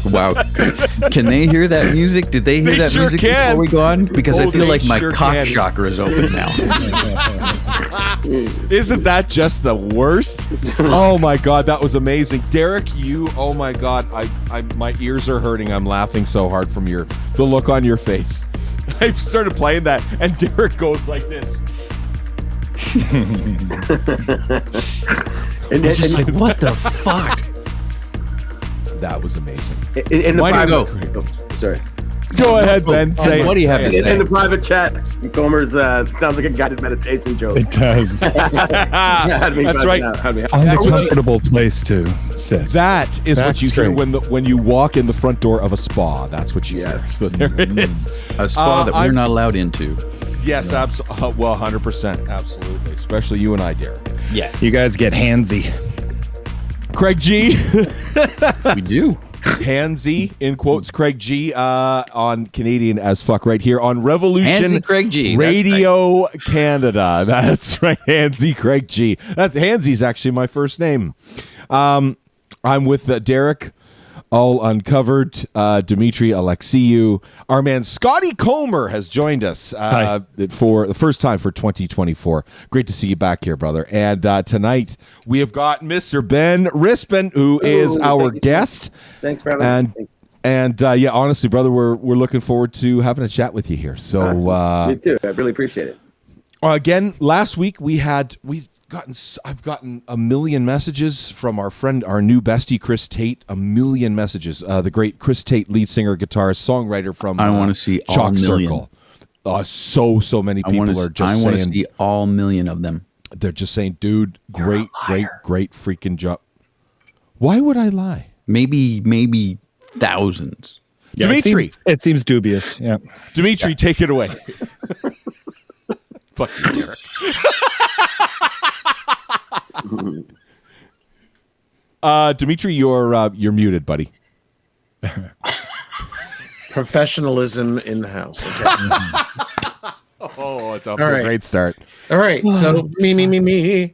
Wow. Can they hear that music? Did they hear that music before we go on? Because I feel like my cock chakra is open now. Isn't that just the worst? Oh my God, that was amazing. Derek, oh my God, my ears are hurting. I'm laughing so hard from the look on your face. I started playing that and Derek goes like this. And just like, what the fuck? That was amazing. In the private, sorry. Go ahead, Ben. Say what do you have to say? In the private chat, Comer's sounds like a guided meditation joke. It does. That's right. Find a comfortable place to sit. That is what you hear when you walk in the front door of a spa. That's what you hear. So there it is. A spa that we're not allowed into. Yes, well, 100%. Absolutely. Especially you and I, Derek. Yes. You guys get handsy. Craig G. We do. Handsy, in quotes, Craig G. On Canadian as fuck right here on Revolution Handsy Craig G. Radio Canada. That's right. Handsy Craig G. Hansy's actually my first name. I'm with Derek. All Uncovered, Dimitri Alexiou. Our man Scotty Comer has joined us for the first time for 2024. Great to see you back here, brother. And tonight we have got Mr. Ben Rispin, who is our guest. Thanks for having me. And yeah, honestly, brother, we're looking forward to having a chat with you here. So me too. I really appreciate it. Again, last week I've gotten a million messages from our new bestie Chris Tate. A million messages. The great Chris Tate, lead singer, guitarist, songwriter from I want to see all Chalk million. Circle. So many people are just saying. I want to see all million of them. They're just saying, dude, great freaking job. Why would I lie? Maybe thousands. Yeah, Dimitri, it seems dubious. Yeah, Dimitri, take it away. Fuck you, Derek. Dimitri, you're muted, buddy. Professionalism in the house. Okay. Oh, it's off to a great start. All right. So me.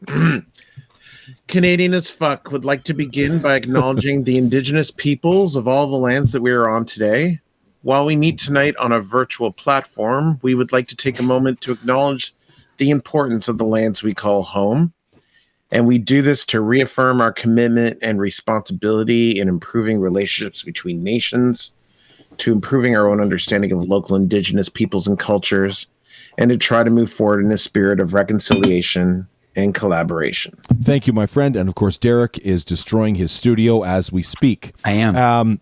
Canadian as fuck would like to begin by acknowledging the indigenous peoples of all the lands that we are on today. While we meet tonight on a virtual platform, we would like to take a moment to acknowledge the importance of the lands we call home. And we do this to reaffirm our commitment and responsibility in improving relationships between nations, to improving our own understanding of local indigenous peoples and cultures, and to try to move forward in a spirit of reconciliation and collaboration. Thank you, my friend. And of course, Derek is destroying his studio as we speak. I am.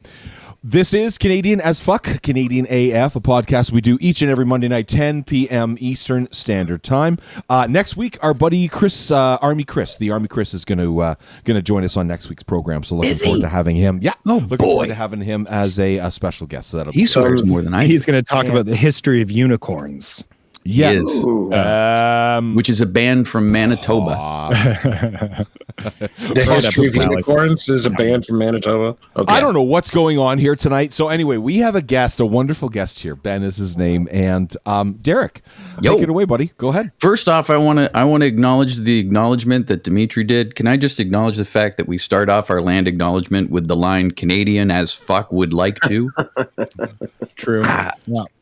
This is Canadian as Fuck, Canadian AF, a podcast we do each and every Monday night, 10 p.m. Eastern Standard Time. Next week, our buddy Chris, Army Chris, the Army Chris is going to join us on next week's program. So looking forward to having him. Yeah, looking forward to having him as a special guest. So he swears more than I do. He's going to talk about the history of unicorns. Yes, which is a band from Manitoba. The history of unicorns is a band from Manitoba. Okay. I don't know what's going on here tonight. So anyway, we have a wonderful guest here. Ben is his name, and Derek, take it away, buddy. Go ahead. First off, I want to acknowledge the acknowledgement that Dimitri did. Can I just acknowledge the fact that we start off our land acknowledgement with the line "Canadian as fuck would like to." True.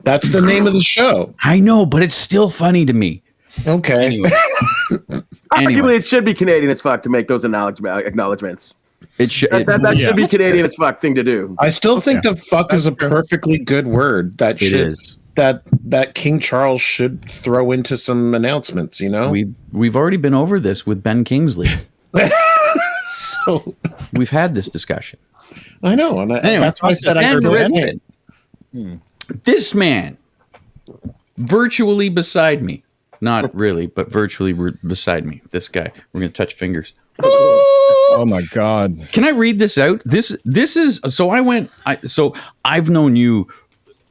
That's the name of the show. I know, but it's still funny to me. Okay. Anyway. Arguably, it should be Canadian as fuck to make those acknowledgements. It should. That should be Canadian as fuck thing to do. I still think the fuck is a perfectly good word. That King Charles should throw into some announcements. You know, we've already been over this with Ben Kingsley. So we've had this discussion. I know, and anyway, that's why I said I still it. This man, virtually beside me. Not really, but virtually beside me. This guy. We're going to touch fingers. Oh my God. Can I read this out? This is, so I've known you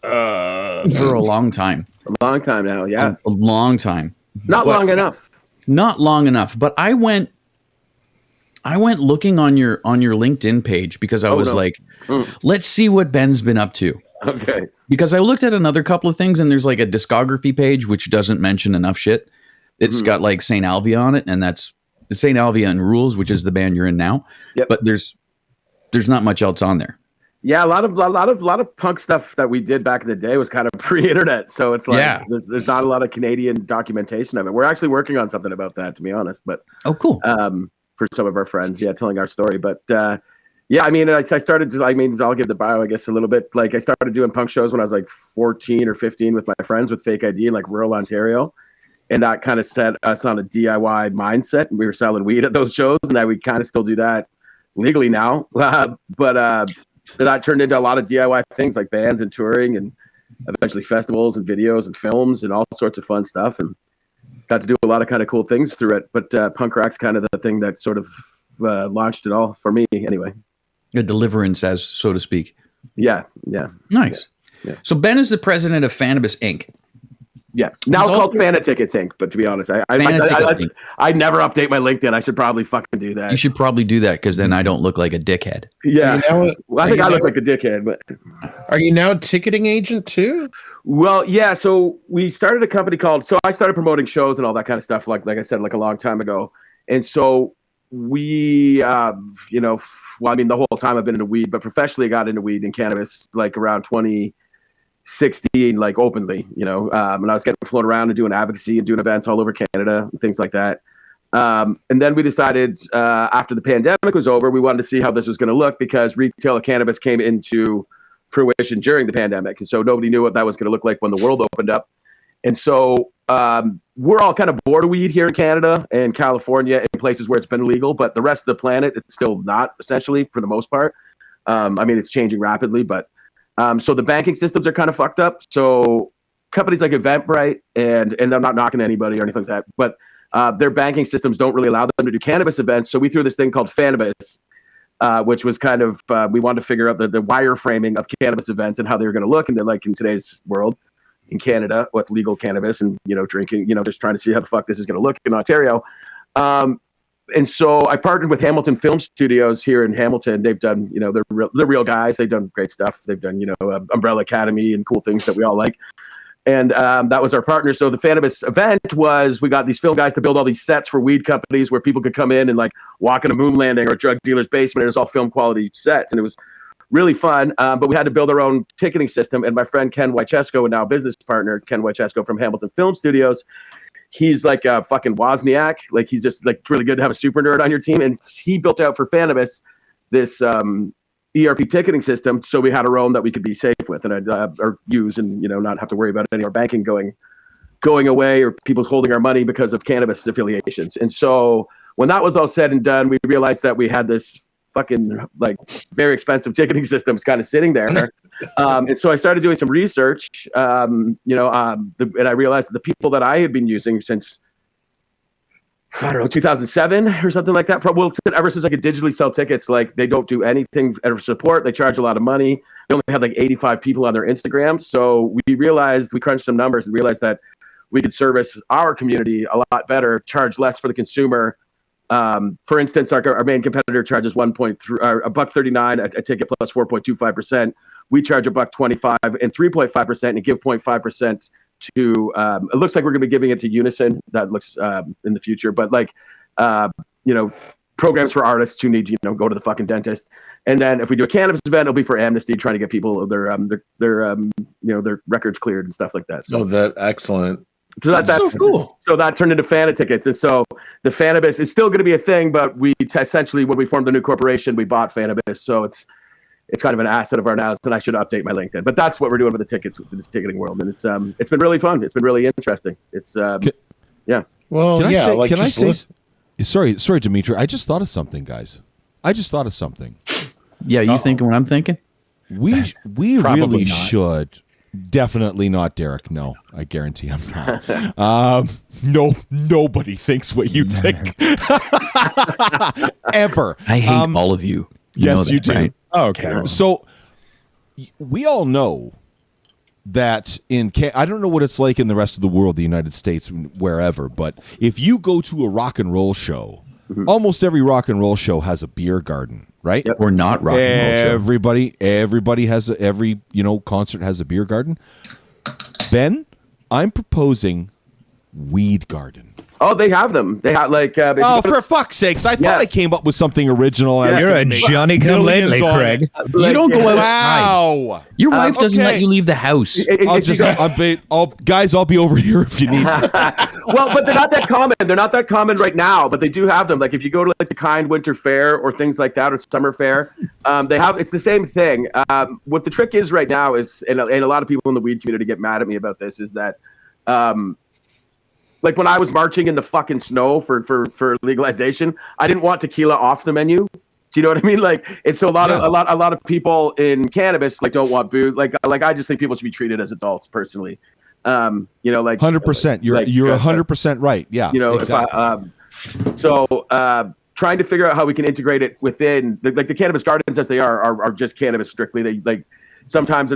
for a long time. A long time now, yeah. A long time. Not long enough. Not long enough, but I went looking on your LinkedIn page because I was like, let's see what Ben's been up to. Okay. Because I looked at another couple of things, and there's like a discography page which doesn't mention enough shit. It's got like Saint Alvia on it, and that's Saint Alvia and Rules, which is the band you're in now. Yep. But there's not much else on there. Yeah, a lot of punk stuff that we did back in the day was kind of pre-internet, so it's like there's not a lot of Canadian documentation of it. We're actually working on something about that, to be honest. But cool. For some of our friends, telling our story. But yeah, I mean, I started. I mean, I'll give the bio, I guess, a little bit. Like, I started doing punk shows when I was like 14 or 15 with my friends with Fake ID in like rural Ontario, and that kind of set us on a DIY mindset. And we were selling weed at those shows, and we kind of still do that legally now. But that turned into a lot of DIY things like bands and touring, and eventually festivals and videos and films and all sorts of fun stuff, and got to do a lot of kind of cool things through it. But punk rock's kind of the thing that sort of launched it all for me, anyway. A deliverance, as so to speak. Yeah. Nice. Yeah. So Ben is the president of Cannabis Inc. Yeah, now called Fana Tickets Inc. But to be honest, I never update my LinkedIn. I should probably fucking do that. You should probably do that, because then I don't look like a dickhead. Yeah, I think I look like a dickhead. But are you now a ticketing agent too? Well, yeah. So we started a company called. So I started promoting shows and all that kind of stuff. Like I said, like a long time ago. And so we, well, I mean, the whole time I've been into weed, but professionally I got into weed and cannabis like around 2016, like openly, and I was getting flown around and doing advocacy and doing events all over Canada and things like that. And then we decided after the pandemic was over, we wanted to see how this was going to look, because retail cannabis came into fruition during the pandemic. And so nobody knew what that was going to look like when the world opened up. And so we're all kind of bored of weed here in Canada and California in places where it's been illegal, but the rest of the planet, it's still not, essentially, for the most part. I mean, it's changing rapidly, but so the banking systems are kind of fucked up. So companies like Eventbrite, and I'm not knocking anybody or anything like that, but their banking systems don't really allow them to do cannabis events. So we threw this thing called Fanabis, which was kind of, we wanted to figure out the wireframing of cannabis events and how they were going to look. And then, like, in today's world in Canada with legal cannabis and, drinking, just trying to see how the fuck this is going to look in Ontario. And so I partnered with Hamilton Film Studios here in Hamilton. They've done, they're real guys. They've done great stuff. They've done, Umbrella Academy and cool things that we all like. And that was our partner. So the Fanabis event was, we got these film guys to build all these sets for weed companies where people could come in and like walk in a moon landing or a drug dealer's basement. It was all film quality sets, and it was really fun. But we had to build our own ticketing system. And my friend Ken Wychesko, and now business partner Ken Wychesko from Hamilton Film Studios, he's like a fucking Wozniak. Like, he's just like really good to have a super nerd on your team. And he built out for Fanabis this ERP ticketing system, so we had our own that we could be safe with and or use, and not have to worry about any of our banking going away or people holding our money because of cannabis affiliations. And so when that was all said and done, we realized that we had this fucking like very expensive ticketing systems kind of sitting there. And so I started doing some research, and I realized that the people that I had been using since, I don't know, 2007 or something like that, probably ever since I could digitally sell tickets, like they don't do anything for support. They charge a lot of money. They only had like 85 people on their Instagram. So we crunched some numbers and realized that we could service our community a lot better, charge less for the consumer. For instance, our main competitor charges $1.39 a ticket plus 4.25%. We charge $1.25 and 3.5%, and give 0.5% to. It looks like we're going to be giving it to Unison. That looks in the future, but like programs for artists who need to go to the fucking dentist. And then if we do a cannabis event, it'll be for Amnesty, trying to get people their records cleared and stuff like that. So that's excellent. So that's so cool. So that turned into Fana tickets. And so the Fanabis is still going to be a thing, but we essentially, when we formed the new corporation, we bought Fanabis. So it's kind of an asset of our now, and I should update my LinkedIn. But that's what we're doing with the tickets, with this ticketing world. And it's been really fun. It's been really interesting. It's yeah. Well, can I say sorry, Dimitri, I just thought of something, guys. Yeah, you thinking what I'm thinking? We really should. Definitely not Derek. No, I guarantee I'm not. No, nobody thinks what you think. Ever. I hate all of you. Yes, you do. Right? Oh, okay. So we all know that I don't know what it's like in the rest of the world, the United States, wherever, but if you go to a rock and roll show, almost every rock and roll show has a beer garden, right? Yep. Or not rock and roll show. Everybody has every concert has a beer garden. Ben, I'm proposing weed garden. Oh, they have them. They have like. If you Oh, go to- for fuck's sakes! I thought Yeah. I came up with something original. I was You're gonna a make Johnny come millions lately, on Craig. it. You don't go outside. Wow. Your wife doesn't okay. let you leave the house. I'll if you just, go- guys, I'll be over here if you need me. well, but they're not that common. They're not that common right now, but they do have them. Like if you go to like the Kind Winter Fair or things like that, or Summer Fair, they have. It's the same thing. What the trick is right now is, and a lot of people in the weed community get mad at me about this, is that, like when I was marching in the fucking snow for legalization, I didn't want tequila off the menu. Do you know what I mean? Like, and so a lot of people in cannabis like don't want booze. Like I just think people should be treated as adults personally. You know, like 100%. You're 100% right. Yeah. You know, exactly. Trying to figure out how we can integrate it within like the cannabis gardens as they are just cannabis strictly. They like sometimes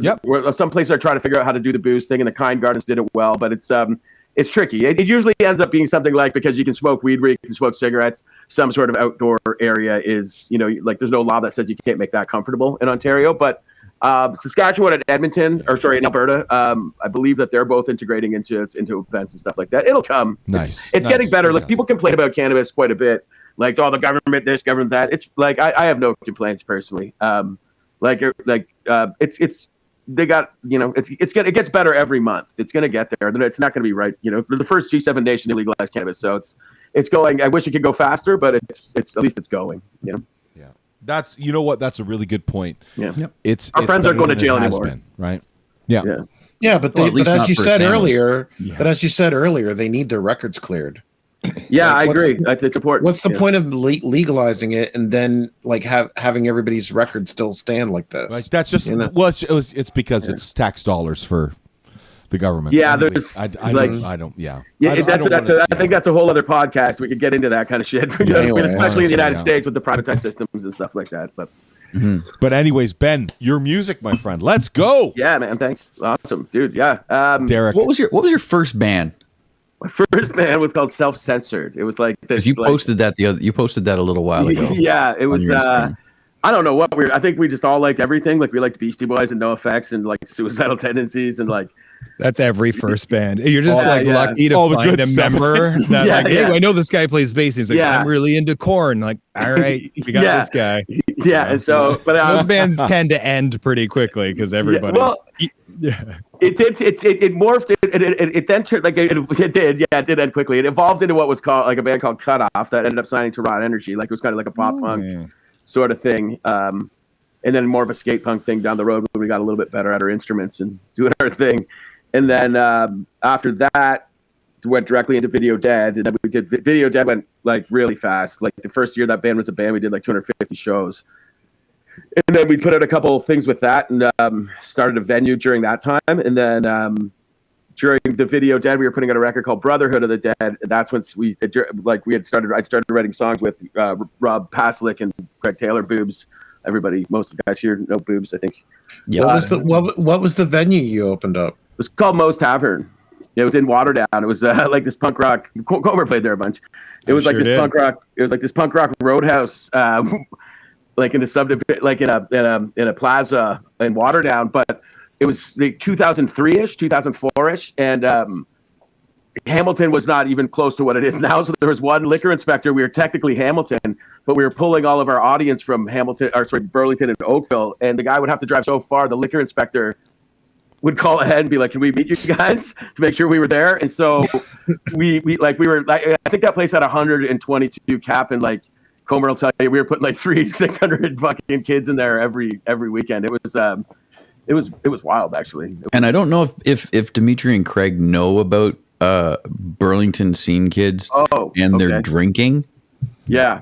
some places are trying to figure out how to do the booze thing, and the Kind Gardens did it well, but it's tricky. It usually ends up being something like, because you can smoke weed where you can smoke cigarettes, some sort of outdoor area is, you know, like there's no law that says you can't make that comfortable in Ontario. But Saskatchewan and Edmonton, in Alberta, I believe that they're both integrating into events and stuff like that. It'll come. Nice. It's getting better. Like Nice. people complain about cannabis quite a bit. Like, oh, the government this, government that. It's like I have no complaints personally. It's they got, you know, it gets better every month. It's going to get there. It's not going to be right. You know, we're the first G7 nation to legalize cannabis, so it's going. I wish it could go faster, but it's at least it's going. You know. Yeah. That's, you know what? That's a really good point. Yeah. Yep. It's Our friends aren't better going to than it jail has anymore. been, right? Yeah. Yeah. Yeah, but Well, at least but as not you for said family. earlier, Yeah. but as you said earlier, they need their records cleared. Yeah, Like, I what's- agree. It's important. What's the Yeah. point of legalizing it and then like having everybody's records still stand like this? Like that's just, You know? well, it's because it's tax dollars for the government. Yeah, Anyway, there's, I like- don't. Yeah. Yeah, I think that's a whole other podcast. We could get into that kind of shit, you know, Anyway, especially in the United honestly, States with the privatized systems and stuff like that. But But anyways, Ben, your music, my friend. Let's go. yeah, man, thanks, awesome, dude. Yeah, Derek. What was your first band? my first band was called Self Censored. It was like this. Because you like, posted that you posted that a little while ago. Yeah, it was. your Instagram. I don't know what I think we just all liked everything. Like we liked Beastie Boys and NoFX and like Suicidal Tendencies and like. That's every first band. You're just Yeah, yeah. lucky to All the find good a stuff. member that Yeah, like, hey, yeah. I know this guy plays bass. He's like, Yeah. I'm really into Korn. Like, all right, we got Yeah. this guy. Yeah, and so but Those bands tend to end pretty quickly because everybody's. well, Yeah. it did. It morphed. It then turned like it did. Yeah, it did end quickly. It evolved into what was called like a band called Cutoff that ended up signing to Raw Energy. Like it was kind of like a pop punk sort of thing. And then more of a skate punk thing down the road when we got a little bit better at our instruments and doing our thing. And then after that, went directly into Video Dead. And then we did Video Dead went like really fast. Like the first year that band was a band, we did like 250 shows. And then we put out a couple of things with that and started a venue during that time. And then during the Video Dead, we were putting out a record called Brotherhood of the Dead. And that's when I started writing songs with Rob Paslick and Craig Taylor, Boobs. Everybody, most of the guys here know Boobs, I think. Yeah. What was the venue you opened up? It was called Moe's Tavern. It was in Waterdown. It was like this punk rock. Comer played there a bunch. It was like sure this did. punk rock. It was like this punk rock roadhouse, like in a subdivision, like in a plaza in Waterdown. But it was like 2003ish, 2004ish, and Hamilton was not even close to what it is now. So there was one liquor inspector. We were technically Hamilton, but we were pulling all of our audience from Burlington and Oakville, and the guy would have to drive so far. The liquor inspector would call ahead and be like, "Can we meet you guys?" to make sure we were there. And so we were like, I think that place had 122 cap, and like Comer will tell you, we were putting like 600 fucking kids in there every weekend. It was wild actually. And I don't know if Dimitri and Craig know about Burlington scene kids and their drinking. Yeah.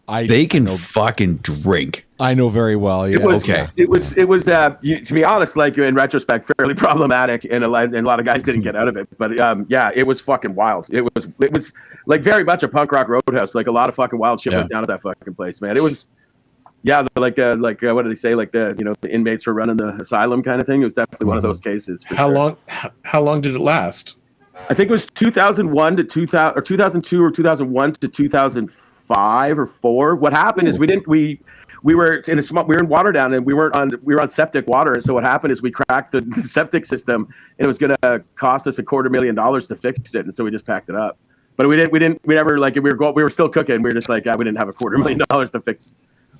They can fucking drink. I know very well. Yeah. It was, Okay. It was to be honest, like in retrospect, fairly problematic, and a lot of guys didn't get out of it. But yeah, it was fucking wild. It was like very much a punk rock roadhouse. Like a lot of fucking wild shit went down at that fucking place, man. It was, yeah, like what do they say? Like the inmates were running the asylum kind of thing. It was definitely one of those cases. For sure. How long did it last? I think it was 2001 to 2000 or 2002 or 2001 to 2005 or 4. What happened is we were in Waterdown and we were on septic water. And so what happened is we cracked the septic system and it was going to cost us $250,000 to fix it. And so we just packed it up. but we never like we were still cooking. We were just like, we didn't have $250,000 to fix.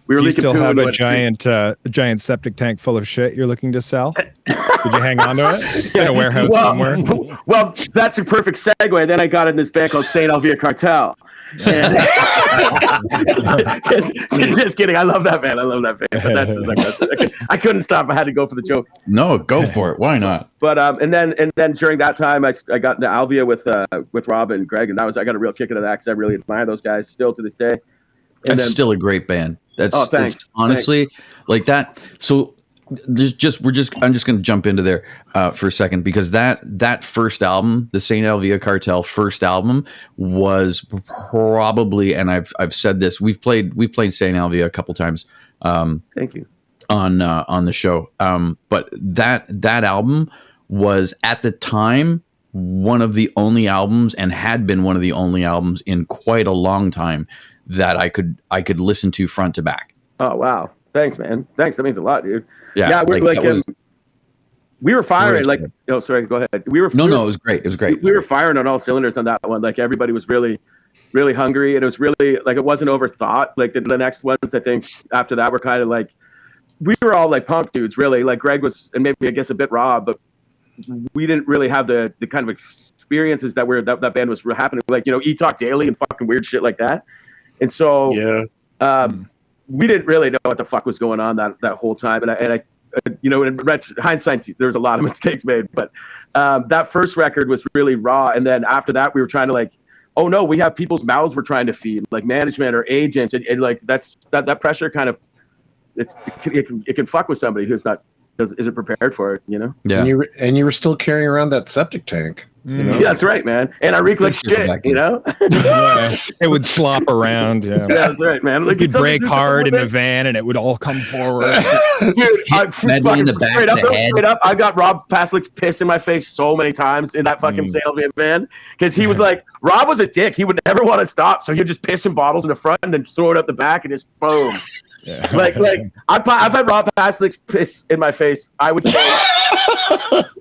We were Do you leaking still food have a and- giant septic tank full of shit you're looking to sell? Did you hang on to it in a warehouse somewhere? Well, that's a perfect segue. Then I got in this band called Saint Alvia Cartel. And just kidding. I love that band. But I couldn't stop. I had to go for the joke. No, go for it. Why not? But and then during that time, I got into Alvia with Rob and Greg, and I got a real kick into that because I really admire those guys still to this day. And That's still a great band. That's thanks. Honestly, like that. So I'm just going to jump into there for a second, because that first album, the Saint Alvia Cartel first album, was probably, and I've said this, we've played Saint Alvia a couple times. Thank you. On the show. But that album was at the time one of the only albums, and had been one of the only albums in quite a long time, that I could listen to front to back. Oh wow! Thanks, man. Thanks. That means a lot, dude. Yeah, we're we were firing like. Oh, sorry. Go ahead. No, it was great. It was great. We were firing on all cylinders on that one. Like everybody was really, really hungry, and it was really like it wasn't overthought. Like the next ones, I think after that were kind of like we were all like punk dudes, really. Like Greg was, and maybe I guess a bit Rob, but we didn't really have the kind of experiences that band was happening. Like E-Talk Daily and fucking weird shit like that. And so we didn't really know what the fuck was going on that whole time. And I in hindsight, there's a lot of mistakes made, but that first record was really raw. And then after that, we were trying to like, oh no, we have people's mouths we're trying to feed, like management or agents, and like that pressure kind of it can fuck with somebody who's not isn't prepared for it, Yeah. And you were still carrying around that septic tank. Yeah, that's right, man. And I reek like shit, It would slop around. Yeah, that's right, man. Like, you'd brake hard in the van, and it would all come forward. Dude, in the back straight up, I got Rob Paslick's piss in my face so many times in that fucking Saint Alvia van, because he was like, Rob was a dick. He would never want to stop, so he'd just piss in bottles in the front and then throw it out the back and just boom. Yeah. Like I've had Rob Paslick's piss in my face, I would say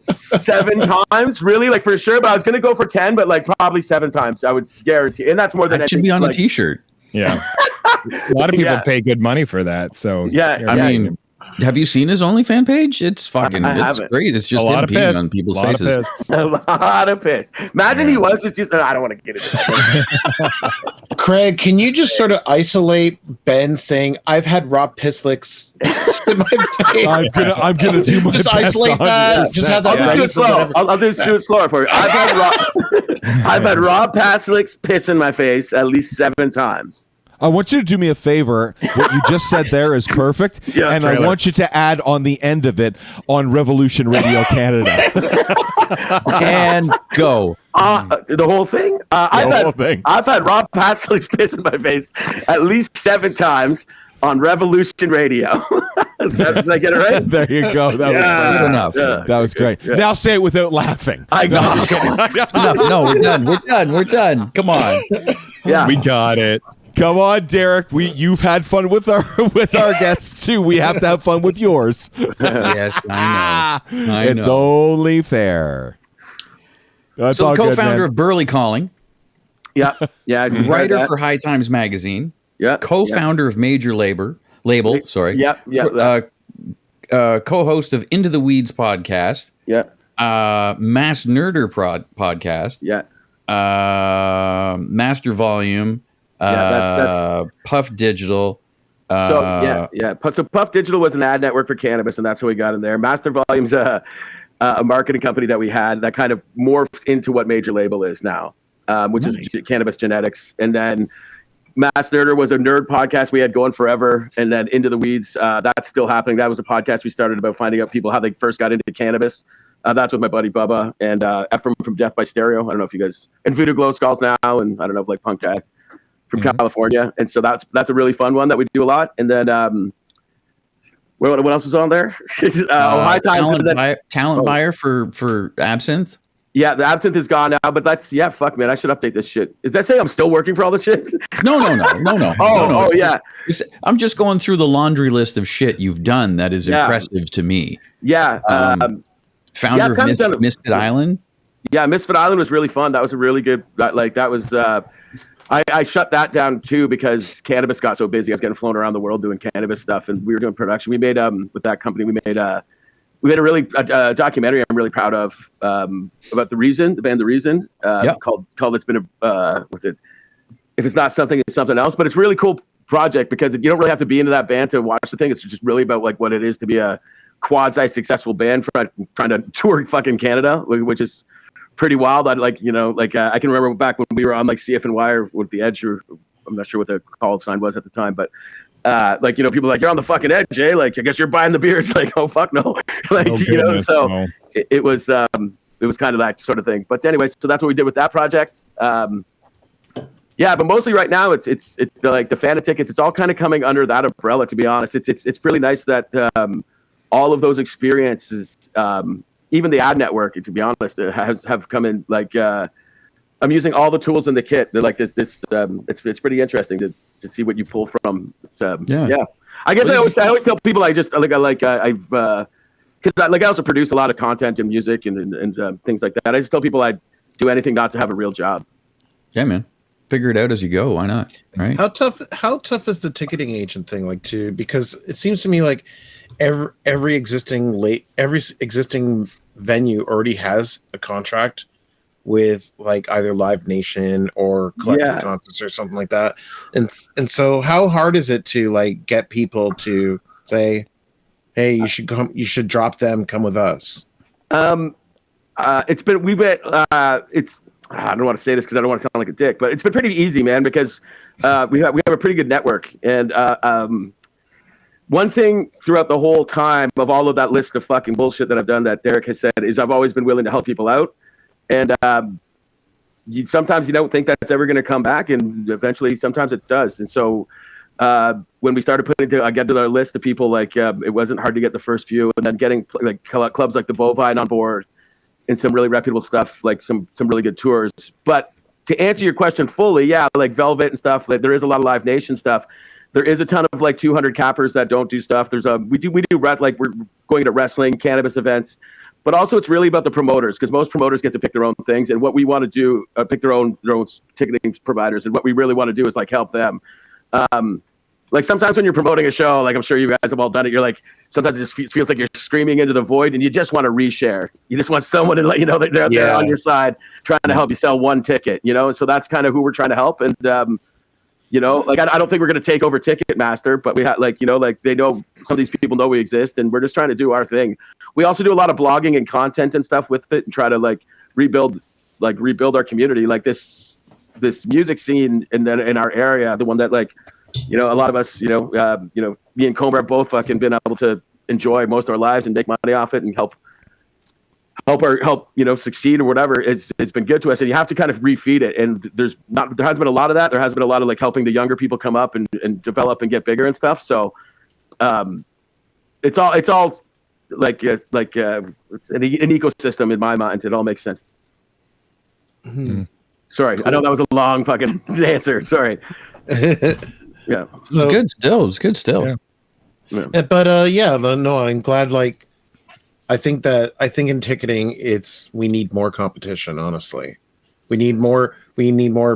7 times, really, like for sure. But I was gonna go for 10, but like probably 7 times, I would guarantee. And that's more than that should be on a T-shirt. Yeah, a lot of people pay good money for that. So I mean, have you seen his OnlyFans page? It's fucking, it's great. It's just him peeing on people's faces. A lot of piss. Imagine he was just. I don't want to get into that. Craig, can you just sort of isolate Ben saying, "I've had Rob Pisslick's in my face"? I'm gonna do my just best. isolate that. Just have that. I'll do it slow. I'll do it slower for you. I've had Rob Paslick's piss in my face at least 7 times. I want you to do me a favor. What you just said there is perfect. And I want you to add on the end of it on Revolution Radio Canada. And go. The whole thing? I've had Rob Paslick's piss in my face at least 7 times on Revolution Radio. Did I get it right? There you go. That was good enough. That was great. Yeah. Now say it without laughing. I know. No, we're done. Come on. Yeah. We got it. Come on, Derek. You've had fun with our guests too. We have to have fun with yours. Yes, I know. It's only fair. That's so all co-founder good, of Burley Calling. Yeah. Writer for High Times Magazine. Yeah. Co-founder of Major Label. Sorry. Yeah. Co-host of Into the Weeds podcast. Yeah. Mass Nerder podcast. Yeah. Master Volume. That's Puff Digital. So Puff Digital was an ad network for cannabis, and that's how we got in there. Master Volume's a marketing company that we had that kind of morphed into what Major Label is now, which is cannabis genetics. And then Mass Nerder was a nerd podcast we had going forever. And then Into the Weeds, that's still happening. That was a podcast we started about finding out people how they first got into cannabis. That's with my buddy Bubba and Ephraim from Death by Stereo. I don't know if you guys, and Voodoo Glow Skulls now, and I don't know, like Punk Guy from California. And so that's a really fun one that we do a lot. And then what else is on there? High Times. Talent buyer for Absinthe. Yeah, the Absinthe is gone now, but that's, fuck, man, I should update this shit. Is that saying I'm still working for all this shit? No. Oh, yeah. I'm just going through the laundry list of shit you've done that is impressive to me. Yeah. Founder of Misfit Island. Yeah, Misfit Island was really fun. That was a really good. That was. I shut that down too because cannabis got so busy. I was getting flown around the world doing cannabis stuff, and we were doing production. We made with that company. We made a documentary I'm really proud of about the band The Reason, called It's Been a what's it? If it's not something, it's something else. But it's a really cool project because you don't really have to be into that band to watch the thing. It's just really about like what it is to be a quasi-successful band trying to tour fucking Canada, which is pretty wild. I can remember back when we were on like CFNY or with the Edge, or I'm not sure what the call sign was at the time, but people are like, you're on the fucking edge, eh? Like, I guess you're buying the beer. It's like, oh fuck no. It was kind of that sort of thing. But anyway, so that's what we did with that project. But mostly right now it's like the Fanta tickets. It's all kind of coming under that umbrella. To be honest, it's really nice that all of those experiences, even the ad network, to be honest, have come in. Like I'm using all the tools in the kit. They're like this. It's pretty interesting to see what you pull from. I guess I always tell people because I also produce a lot of content and music and things like that. I just tell people I'd do anything not to have a real job. Yeah, man. Figure it out as you go. Why not? Right? How tough is the ticketing agent thing because it seems to me like every existing venue already has a contract with like either Live Nation or Collective Concerts or something like that. And so how hard is it to like get people to say, hey, you should come, you should drop them, come with us? I don't want to say this because I don't want to sound like a dick, but it's been pretty easy, man, because we have a pretty good network. And one thing throughout the whole time of all of that list of fucking bullshit that I've done that Derek has said is I've always been willing to help people out. And sometimes you don't think that's ever going to come back, and eventually sometimes it does. And so when we started putting together our list of people, like it wasn't hard to get the first few, and then getting like clubs like the Bovine on board and some really reputable stuff, like some really good tours. But to answer your question fully, like Velvet and stuff, like there is a lot of Live Nation stuff. There is a ton of like 200 cappers that don't do stuff. We do like we're going to wrestling, cannabis events, but also it's really about the promoters, because most promoters get to pick their own things, and what we want to do, pick their own ticketing providers, and what we really want to do is like help them. Like sometimes when you're promoting a show, like I'm sure you guys have all done it, you're like, sometimes it just feels like you're screaming into the void, and you just want to reshare. You just want someone to let you know that they're there on your side trying to help you sell one ticket, so that's kind of who we're trying to help. And like I don't think we're going to take over Ticketmaster, but we have like they know, some of these people know we exist, and we're just trying to do our thing. We also do a lot of blogging and content and stuff with it, and try to like rebuild our community, like this music scene in our area, the one that like a lot of us, me and Comer have both fucking been able to enjoy most of our lives and make money off it and help succeed or whatever. It's been good to us, and you have to kind of refeed it. And there has been a lot of that. There has been a lot of like helping the younger people come up and develop and get bigger and stuff. So it's all like it's an ecosystem in my mind. It all makes sense. Mm-hmm. Sorry, cool. I know that was a long fucking answer. Sorry. Yeah, it's good still. Yeah. But I'm glad. Like, I think in ticketing, we need more competition. Honestly, we need more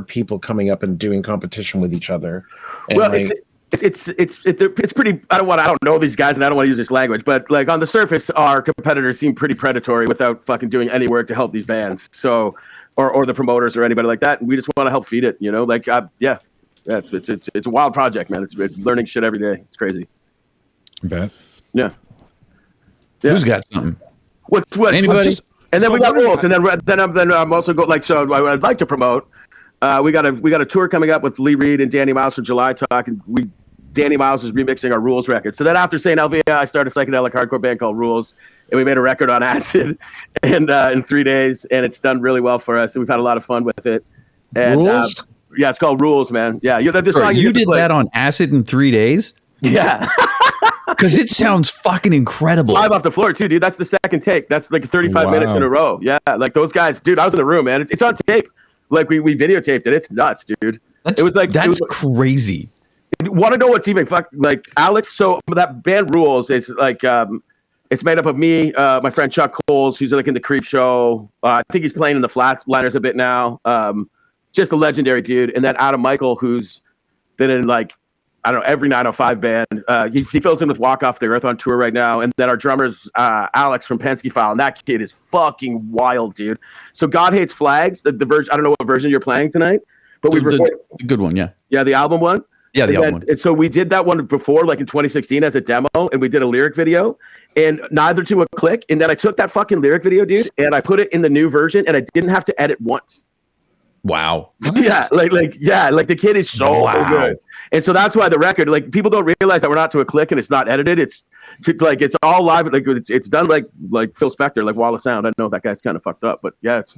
people coming up and doing competition with each other. And it's pretty. I don't know these guys, and I don't want to use this language, but like on the surface, our competitors seem pretty predatory without fucking doing any work to help these bands. So, or the promoters or anybody like that, and we just want to help feed it. Yeah, it's a wild project, man. It's learning shit every day. It's crazy. I bet. Yeah. Who's got something? What? Anybody? And then we got rules, and then I'm also so I'd like to promote. We got a tour coming up with Lee Reed and Danny Miles for July Talk, and Danny Miles is remixing our Rules record. So then after Saint Alvia, I started a psychedelic hardcore band called Rules, and we made a record on acid, and in 3 days, and it's done really well for us, and we've had a lot of fun with it. And, Rules? Yeah, it's called Rules, man. Yeah, you did that on acid in 3 days? Yeah. Because it sounds fucking incredible. Live off the floor, too, dude. That's the second take. That's like 35 minutes in a row. Yeah, like those guys, dude, I was in the room, man. It's on tape. Like we videotaped it. It's nuts, dude. That's crazy. Want to know what's even like Alex? So that band Rules is like It's made up of me, my friend Chuck Coles, who's like in the Creep Show. I think he's playing in the Flatliners a bit now. Just a legendary dude. And then Adam Michael, who's been in like, I don't know, every 905 band. He fills in with Walk Off the Earth on tour right now. And then our drummer's Alex from Penske File. And that kid is fucking wild, dude. So God Hates Flags, the version, I don't know what version you're playing tonight, but we recorded the good one, yeah. Yeah, the album one. Yeah, the album one. And so we did that one before, like in 2016 as a demo, and we did a lyric video, and neither to a click. And then I took that fucking lyric video, dude, and I put it in the new version, and I didn't have to edit once. Wow. Yeah, like the kid is so good. And so that's why the record, like, people don't realize that we're not to a click and it's not edited. It's all live. Like it's done like Phil Spector, like Wall of Sound. I know that guy's kind of fucked up, but yeah, it's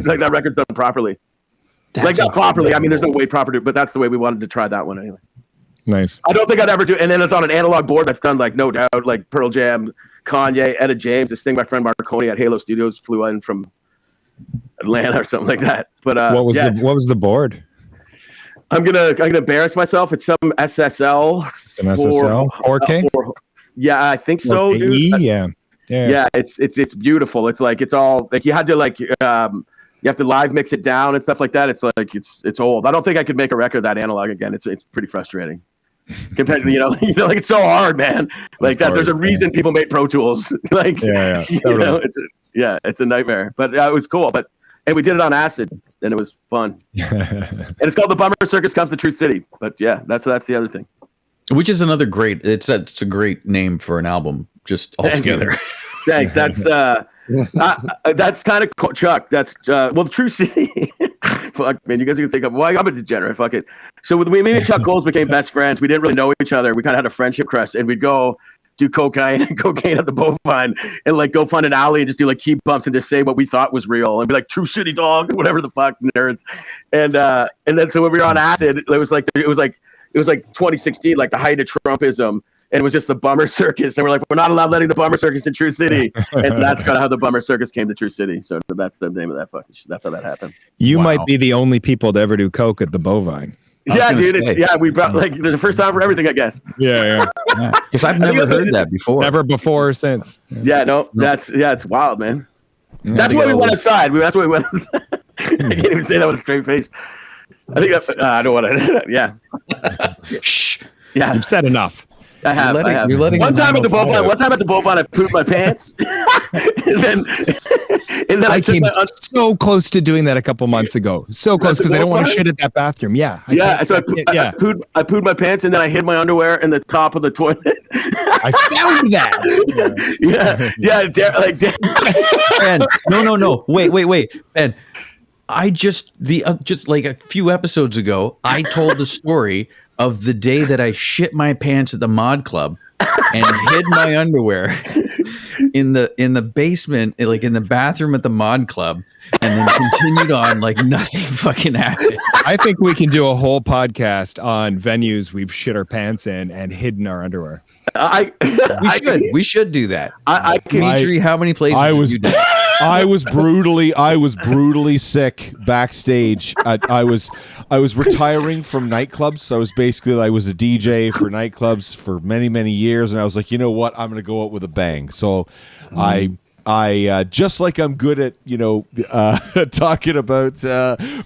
like that record's done properly. Not properly. I mean, there's no way proper, but that's the way we wanted to try that one anyway. Nice. I don't think I'd ever do. And then it's on an analog board that's done like No Doubt, like Pearl Jam, Kanye, Etta James. This thing my friend Marconi at Halo Studios flew in from Atlanta or something like that. But what was the board? I'm gonna embarrass myself. It's some SSL. Some SSL 4K. Yeah, I think so. Dude. Yeah. It's beautiful. It's like it's all like you had to like you have to live mix it down and stuff like that. It's like it's old. I don't think I could make a record that analog again. It's pretty frustrating. Compared to like it's so hard, man. Like that. There's a reason people make Pro Tools. Like totally. It's a nightmare. But it was cool. And we did it on acid, and it was fun. And it's called The Bummer Circus Comes to Truth City. But yeah, that's the other thing. Which is another great. It's a great name for an album, just altogether. Thanks. That's kind of Chuck. That's True City. Fuck, man, you guys are gonna think I'm a degenerate. Fuck it. So me and Chuck Coles became best friends. We didn't really know each other. We kind of had a friendship crush, and we'd go do cocaine at the Bovine, and like go find an alley and just do like key bumps and just say what we thought was real and be like True City dog, whatever the fuck, nerds. And then so when we were on acid, it was like 2016, like the height of Trumpism. And it was just the Bummer Circus. And we're like, we're not allowed letting the Bummer Circus in True City. And that's kind of how the Bummer Circus came to True City. So that's the name of that fucking shit. That's how that happened. You might be the only people to ever do coke at the Bovine. Yeah, dude. We brought there's a first time for everything, I guess. Yeah. Because I've never heard that before. Never before or since. Yeah, no. It's wild, man. That's why we went outside. That's why we went outside. I can't even say that with a straight face. I think I don't want to. Yeah. Shh. Yeah. You've said enough. I have. One time at the Bovine, I pooped my pants, and then I came so close to doing that a couple months ago. So close because I don't want to shit at that bathroom. Yeah. I pooed my pants, and then I hid my underwear in the top of the toilet. I found that. Ben, no. Wait, Ben. I just like a few episodes ago, I told the story of the day that I shit my pants at the Mod Club and hid my underwear in the basement, like in the bathroom at the Mod Club, and then continued on like nothing fucking happened. I think we can do a whole podcast on venues we've shit our pants in and hidden our underwear. We should do that. Dimitri, how many places have you done? I was brutally sick backstage. I was retiring from nightclubs. So I was a DJ for nightclubs for many years, and I was like, you know what, I'm gonna go out with a bang. So I just like I'm good at talking about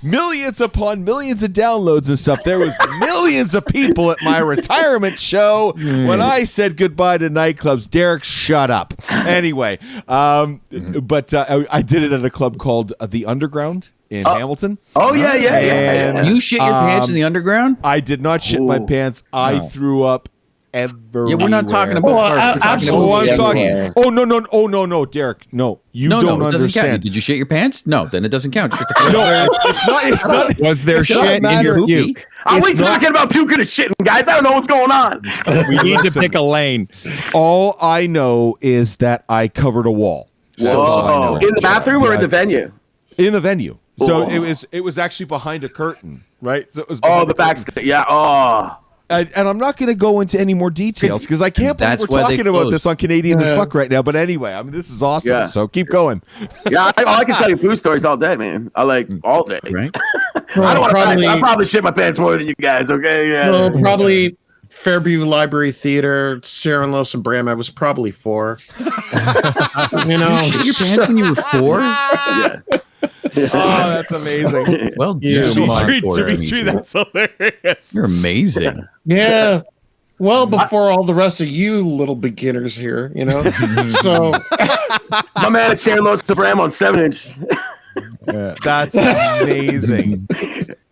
millions upon millions of downloads and stuff. There was millions of people at my retirement show when I said goodbye to nightclubs. Derek, shut up. Anyway, but I did it at a club called the Underground in Hamilton. Oh yeah. You shit your pants in the Underground? I did not shit my pants. I threw up everywhere. Yeah, we're not talking about absolutely. Oh no, Derek. No, you don't understand. Count. Did you shit your pants? No, then it doesn't count. No, it's not. Was there shit in your puke? Are we talking about puking and shitting, guys? I don't know what's going on. We need to pick a lane. All I know is that I covered a wall. Whoa! In the bathroom or in the venue? In the venue. So it was actually behind a curtain, right? So it was the backstage. Yeah. And I'm not going to go into any more details because I can't believe we're talking about this on Canadian as fuck right now. But anyway, I mean, this is awesome. Yeah. So keep going. Yeah, I can tell you poo stories all day, man. I like all day. Right? I probably shit my pants more than you guys. Okay, yeah. Well, probably Fairview Library Theater, Sharon Los and Bram. I was probably 4. You know, You shit your pants when you were 4? Yeah. Oh, that's amazing. Well, Dimitri, that's hilarious. You're amazing. yeah. Well, before all the rest of you little beginners here, you know. So, My man Sharon Los and Bram on 7-inch. That's amazing.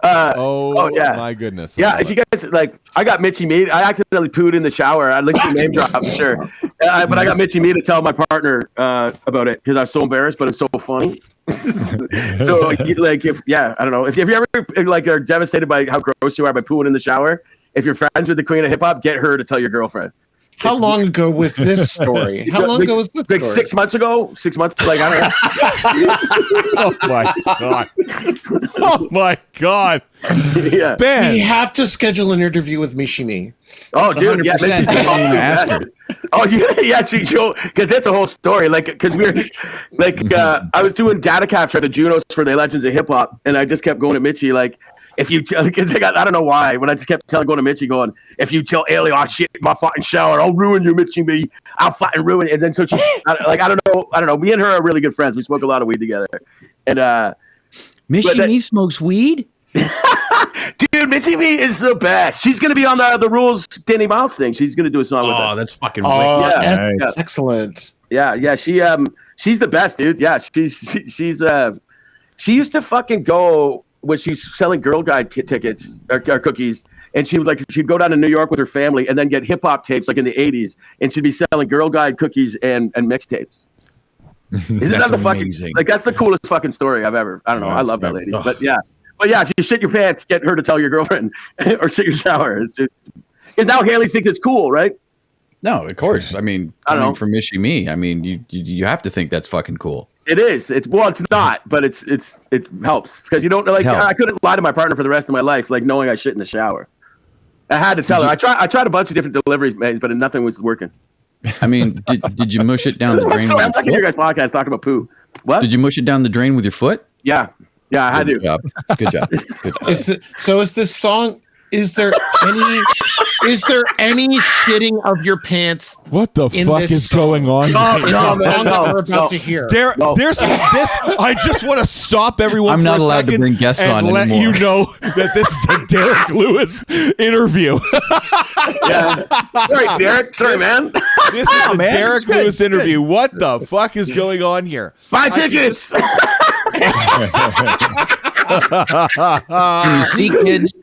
Yeah. My goodness. Yeah, if you guys like, I got Mitchie Me. I accidentally pooed in the shower. I'd like to name drop for sure, but I got Mitchie Me to tell my partner about it because I was so embarrassed, but it's so funny. So like, I don't know if you ever like are devastated by how gross you are by pooing in the shower. If you're friends with the queen of hip hop, get her to tell your girlfriend. how long ago was this story? How long ago was this Like story? 6 months ago. 6 months. Like I Oh my god. Oh my god. don't know. Yeah. Ben. We have to schedule an interview with Mishimi. Oh, dude. Yeah. 100%. Mitchie- Oh, yeah, Joe, because that's a whole story. Like, because we were, like, I was doing data capture at the Junos for the Legends of Hip Hop, and I just kept going to Mitchie, like, if you, because I don't know why, when I just kept going to Mitchie, going, if you tell Ailey, oh shit, my fucking shower, I'll ruin you, Mitchie me, I'll fucking ruin it. And then so she, like, I don't know. Me and her are really good friends. We smoke a lot of weed together, and Mishie Me smokes weed? dude, Mitchie me is the best. She's gonna be on the Rules Danny Miles thing. She's gonna do a song with us. Oh, that's fucking Oh, wicked. Yeah. that's excellent. Yeah, she's the best, dude. Yeah, she used to fucking go when she's selling Girl Guide tickets or cookies, and she'd go down to New York with her family and then get hip hop tapes like in the 80s, and she'd be selling Girl Guide cookies and mixtapes. Isn't that the fucking amazing. like that's the coolest fucking story I've ever. I don't know. I love that lady, but yeah. But yeah, if you shit your pants, get her to tell your girlfriend or shit your shower. Because now Haley thinks it's cool, right? No, of course. I mean, I don't coming know. from Mishie Me, I mean, you have to think that's fucking cool. It is. It's not, but it helps because you don't like. Help. I couldn't lie to my partner for the rest of my life, like knowing I shit in the shower. I had to tell her. I tried a bunch of different deliveries, man, but nothing was working. I mean, did you mush it down the I'm drain? sorry, I'm with talking to your your foot? guys' podcast talking about poo. What? Did you mush it down the drain with your foot? Yeah, I had Good to. job. Good job. Good job. Is this song? Is there any shitting of your pants? What the In fuck this is song. going on? No, in no, the man, song no, that we're about no. to hear? There, No. there's this. I just want to stop everyone. I'm for not a allowed to second bring guests and on let anymore. you know that this is a Derek Lewis interview. Yeah. Sorry, Derek. Sorry, man. This is a man, Derek it's good, Lewis interview. What the fuck is going on here? Buy tickets. Can you see, kids?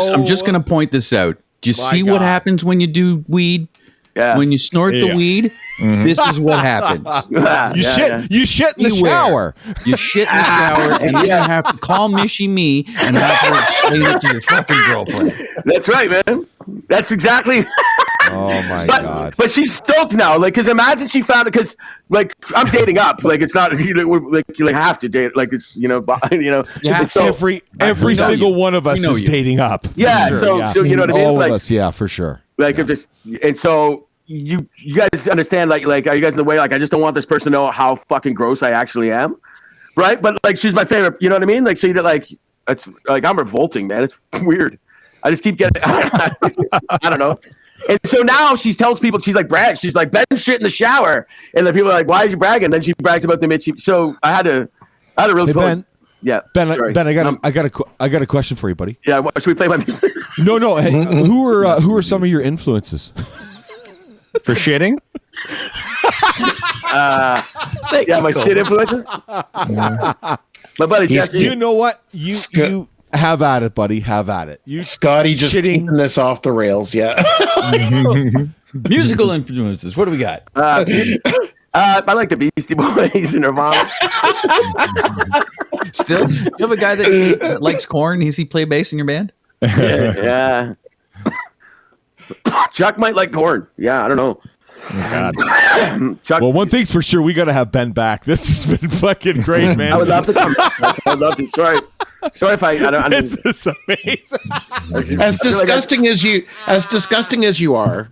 I'm just going to point this out. Do you My see what God. happens when you do weed? Yeah. When you snort the weed, this is what happens. You shit in the Beware. shower. You shit in the shower, and then you have to call Mishie Me and have her explain it to your fucking girlfriend. That's right, man. That's exactly. Oh my But, god. but she's stoked now, like, because imagine she found it, because, like, I'm dating up, like, it's not, like, you have to date, like, it's, You have it's so, Every we know single you. one of us We know is you. dating up. yeah, For sure, so you know what I mean, all like, of us, yeah, for sure. like, if this, and so you guys understand, like, are you guys in the way, like, I just don't want this person to know how fucking gross I actually am, right? But, like, she's my favorite, you know what I mean? Like, so you're like, it's, like, I'm revolting, man, it's weird. I just keep getting, I don't know. And so now she tells people, she's like, brag. She's like, Ben shit in the shower. And then people are like, why are you bragging? And then she brags about the Mitchie. So I had to really Hey, pull Ben. it. Yeah. Ben, sorry. I got a question for you, buddy. Yeah. Should we play my music? No. Hey, who are some of your influences? For shitting? Yeah, my shit influences. My buddy Jesse. You know what? You have at it, buddy. Have at it. You Scotty just shitting. keeping this off the rails. Yeah. Musical influences. What do we got? I like the Beastie Boys and Nirvana. Still, you have a guy that likes corn. Does he play bass in your band? Yeah. Chuck might like corn. Yeah, I don't know. Chuck, Well, one thing's for sure, we got to have Ben back. This has been fucking great, man. I would love to come. I would love to. Sorry if I don't. It's amazing. As disgusting as you are,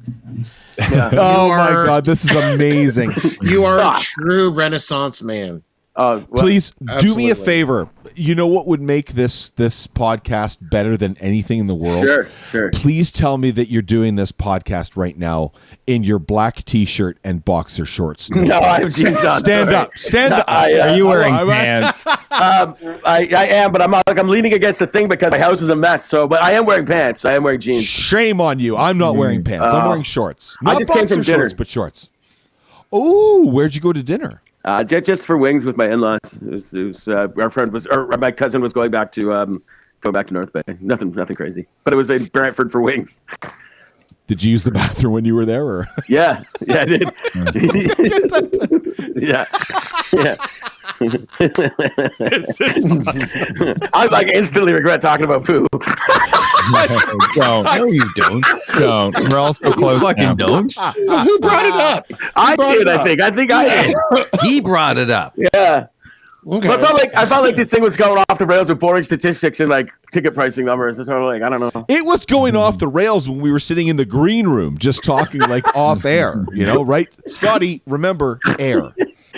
Oh my god, this is amazing. you are a true Renaissance man. Well, Please do me a Absolutely. favor. You know what would make this podcast better than anything in the world? Sure. Please tell me that you're doing this podcast right now in your black T-shirt and boxer shorts. No, I'm jeans on. Stand up. Are you wearing pants? I am, but I'm leaning against the thing because my house is a mess. So, but I am wearing pants. I am wearing jeans. Shame on you. I'm not wearing pants. I'm wearing shorts. I Not just came boxer from dinner. shorts, but shorts. Oh, where'd you go to dinner? Just for wings with my in-laws. It was our friend was, or my cousin was going back to North Bay. Nothing crazy, but it was in Brantford for wings. Did you use the bathroom when you were there? Or? Yeah, I did. yeah. I like instantly regret talking about poo. Don't. Please don't. We're all so close. Fucking don't. Who brought it up? I did. I think I did. He brought it up. Yeah. Okay. But I felt like this thing was going off the rails with boring statistics and like ticket pricing numbers. It's sort of like, I don't know. It was going off the rails when we were sitting in the green room just talking like off air, right? Scotty, remember air.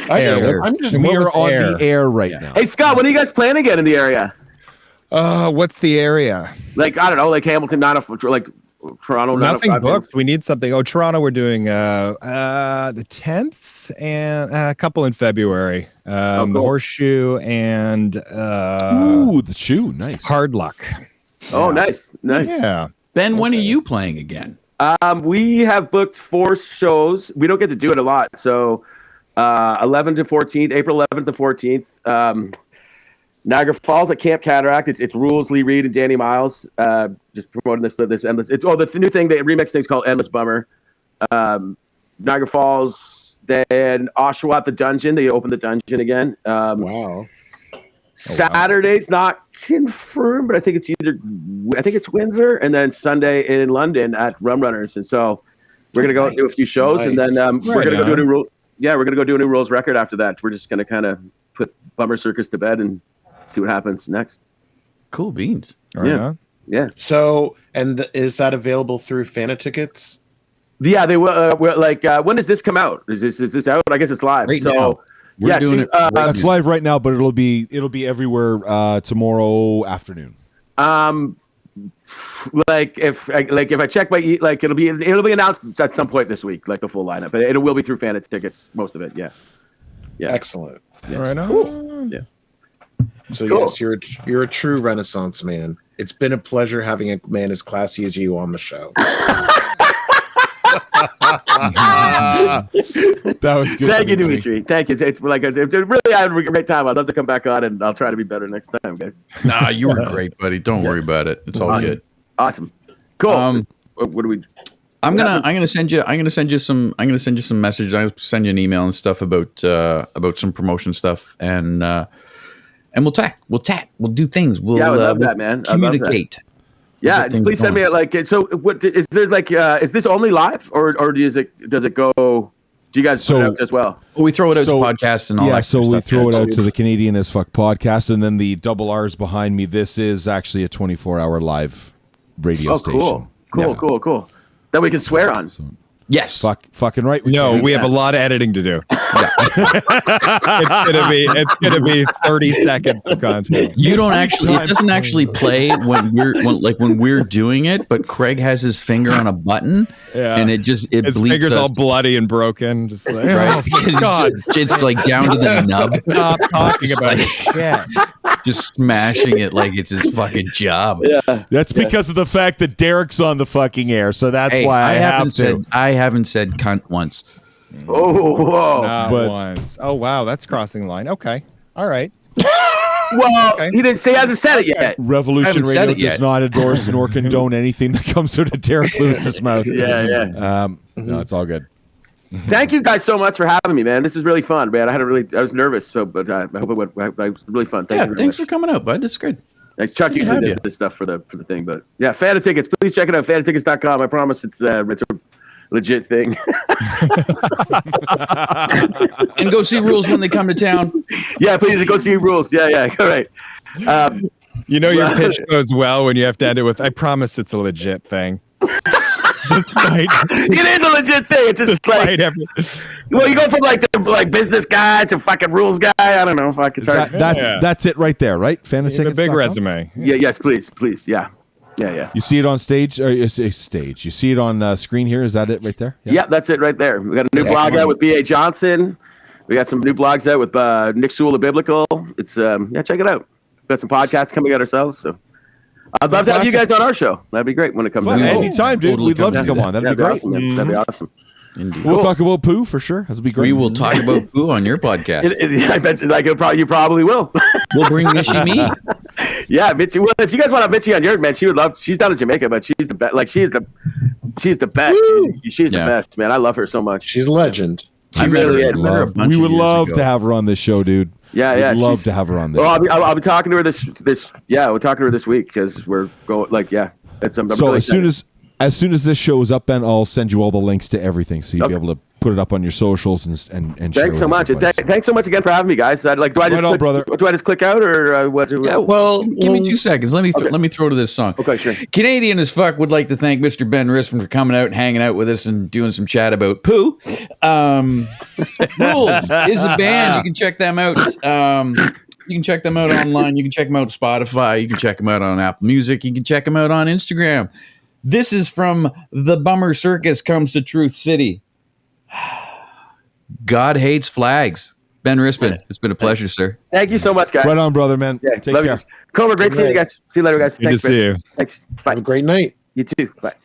I'm just We are on the air right now. Hey Scott, when are you guys playing again in the area? What's the area? Like, I don't know, like Hamilton, like Toronto. Nothing booked. We need something. Oh, Toronto, we're doing the 10th and a couple in February. Cool. The Horseshoe and Ooh, the shoe. Nice. Hard Luck. Oh, nice. Yeah. Ben, when are you playing again? We have booked 4 shows. We don't get to do it a lot. So 11th to 14th, April 11th to 14th. Niagara Falls at Camp Cataract. It's Rules, Lee Reed, and Danny Miles. Just promoting this endless. The new thing, the remix thing's called Endless Bummer. Niagara Falls, then Oshawa at the Dungeon. They opened the Dungeon again. Wow. Saturday's not confirmed, but I think it's Windsor, and then Sunday in London at Rum Runners. And so we're gonna go do a few shows, and then we're gonna go do a new rule. Yeah, we're gonna go do a new Rules record after that. We're just gonna kind of put Bummer Circus to bed and see what happens next. Cool beans. Yeah. So, is that available through Fana tickets? Yeah, they will. When does this come out? Is this out? I guess it's live. Right now. We're doing it. That's live right now, but it'll be everywhere tomorrow afternoon. If I check my it'll be announced at some point this week, like the full lineup. But it will be through Fana tickets, most of it. Yeah. Excellent. Yeah. Right on. Cool. Yeah. So Cool. yes, you're a true Renaissance man. It's been a pleasure having a man as classy as you on the show. That was good. Thank you, Dimitri. Thank you. It's really I had a great time. I'd love to come back on, and I'll try to be better next time, guys. Nah, you were great, buddy. Don't worry about it. It's all good. Awesome. Cool. What do we? I'm gonna send you some messages. I'll send you an email and stuff about some promotion stuff, and we'll chat. We'll do things. We'll I would love that, man. I'd love that. Communicate. Yeah, please send me so. What is there is this only live or does it go? Do you guys put it out as well? Well, we throw it out to podcasts and all that. Yeah, so kind of we stuff. throw it out to the Canadian as Fuck podcast, and then the double R's behind me. This is actually a 24-hour live radio station. Cool. That we can swear on. Yes. Fucking right. We have a lot of editing to do. It's gonna be 30 seconds of content. You don't actually. It doesn't actually play when we're doing it, but Craig has his finger on a button, and it his bleeps finger's us. all bloody and broken. Just like, Right? oh, God, It's like down to the nub. stop talking about shit. Just smashing it like it's his fucking job. Yeah. That's because of the fact that Derek's on the fucking air, so that's why I have to. I haven't said cunt once. Oh, whoa. Not But- once. Oh wow, that's crossing the line. Okay, all right. Well, Okay. he hasn't said it yet. Revolution Haven't said Radio it yet. does not endorse nor condone anything that comes out of Derek Lewis's mouth. Yeah. No, it's all good. Thank you guys so much for having me, man. This is really fun, man. I was nervous, but I hope it went. It was really fun. Thank you very Thanks much. for coming out, bud. It's good. Thanks. Chuck usually does this stuff for the thing, but yeah, Fana tickets. Please check it out. Fanatickets.com. I promise it's a legit thing. And go see Rules when they come to town. Yeah, please go see Rules. Yeah. All right. You know your pitch goes well when you have to end it with, "I promise it's a legit thing." Despite, It is a legit thing. It's just like, well, you go from like the business guy to fucking rules guy. I don't know. Fuck, it's hard. That's it right there, right? the big resume. Yeah. Yes, please. Yeah. You see it on stage, or you see stage. You see it on screen here. Is that it right there? Yeah, that's it right there. We got a new blog out with B.A. Johnson. We got some new blogs out with Nick Sewell of Biblical. It's check it out. We got some podcasts coming out ourselves. So I'd love to have you guys on our show. That'd be great when it comes out. Anytime, dude. Totally We'd love to come on. That'd be great. Awesome, man. That'd be awesome. Indeed. We'll talk about poo for sure. That'd be great. We will talk about poo on your podcast. I bet you probably will. We'll bring Mishy me. Yeah, Mitzi. Well, if you guys want to have Mitzi on your man, she would love. She's down in Jamaica, but she's the best. Like she's the best. She's the best, man. I love her so much. She's a legend. I really is. We would love to have her on this show, dude. Yeah. We'd love to have her on this. Well, I'll be talking to her this. We're talking to her this week because we're going. Like, yeah. I'm So really as soon as this show is up, Ben, I'll send you all the links to everything, so you'll be able to put it up on your socials and share. Thanks so much. Thanks so much again for having me, guys. Do I just click out or what? Yeah, well, give me 2 seconds. Let me throw to this song. Okay, sure. Canadian as fuck would like to thank Mr. Ben Rispin for coming out and hanging out with us and doing some chat about poo. Rules is a band. You can check them out. You can check them out online. You can check them out on Spotify. You can check them out on Apple Music. You can check them out on Instagram. This is from The Bummer Circus Comes to Truth City. God hates flags. Ben Rispin, it's been a pleasure, sir. Thank you so much, guys. Right on, brother, man. Yeah, Take care. Comer, great seeing you guys. See you later, guys. Good to see you. Thanks. Bye. Have a great night. You too. Bye.